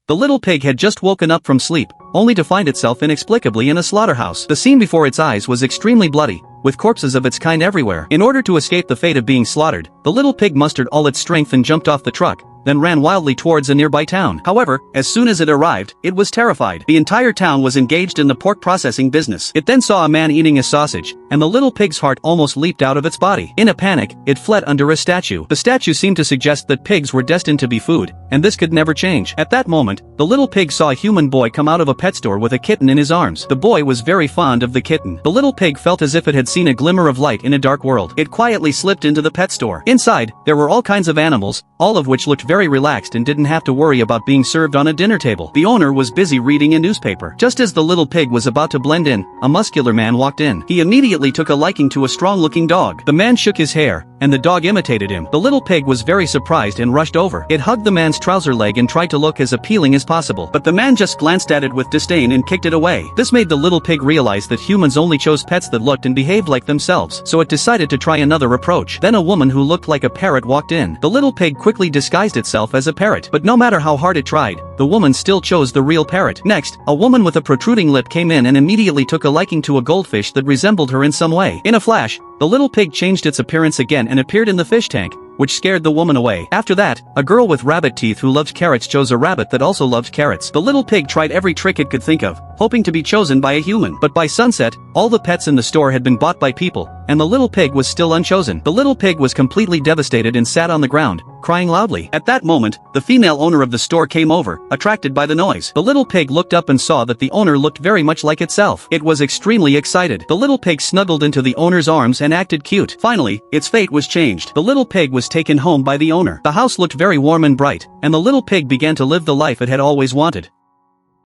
The little pig had just woken up from sleep, only to find itself inexplicably in a slaughterhouse. The scene before its eyes was extremely bloody, with corpses of its kind everywhere. In order to escape the fate of being slaughtered, the little pig mustered all its strength and jumped off the truck, then ran wildly towards a nearby town. However, as soon as it arrived, it was terrified. The entire town was engaged in the pork processing business. It then saw a man eating a sausage, and the little pig's heart almost leaped out of its body. In a panic, it fled under a statue. The statue seemed to suggest that pigs were destined to be food, and this could never change. At that moment, the little pig saw a human boy come out of a pet store with a kitten in his arms. The boy was very fond of the kitten. The little pig felt as if it had seen a glimmer of light in a dark world. It quietly slipped into the pet store. Inside, there were all kinds of animals, all of which looked very relaxed and didn't have to worry about being served on a dinner table. The owner was busy reading a newspaper. Just as the little pig was about to blend in, a muscular man walked in. He immediately took a liking to a strong-looking dog. The man shook his hair, and the dog imitated him. The little pig was very surprised and rushed over. It hugged the man's trouser leg and tried to look as appealing as possible, but the man just glanced at it with disdain and kicked it away. This made the little pig realize that humans only chose pets that looked and behaved like themselves, so it decided to try another approach. Then a woman who looked like a parrot walked in. The little pig quickly disguised itself as a parrot, but no matter how hard it tried, the woman still chose the real parrot. Next, a woman with a protruding lip came in and immediately took a liking to a goldfish that resembled her in some way. In a flash, the little pig changed its appearance again and appeared in the fish tank, which scared the woman away. After that, a girl with rabbit teeth who loved carrots chose a rabbit that also loved carrots. The little pig tried every trick it could think of, hoping to be chosen by a human. But by sunset, all the pets in the store had been bought by people, and the little pig was still unchosen. The little pig was completely devastated and sat on the ground, crying loudly. At that moment, the female owner of the store came over, attracted by the noise. The little pig looked up and saw that the owner looked very much like itself. It was extremely excited. The little pig snuggled into the owner's arms and acted cute. Finally, its fate was changed. The little pig was taken home by the owner. The house looked very warm and bright, and the little pig began to live the life it had always wanted.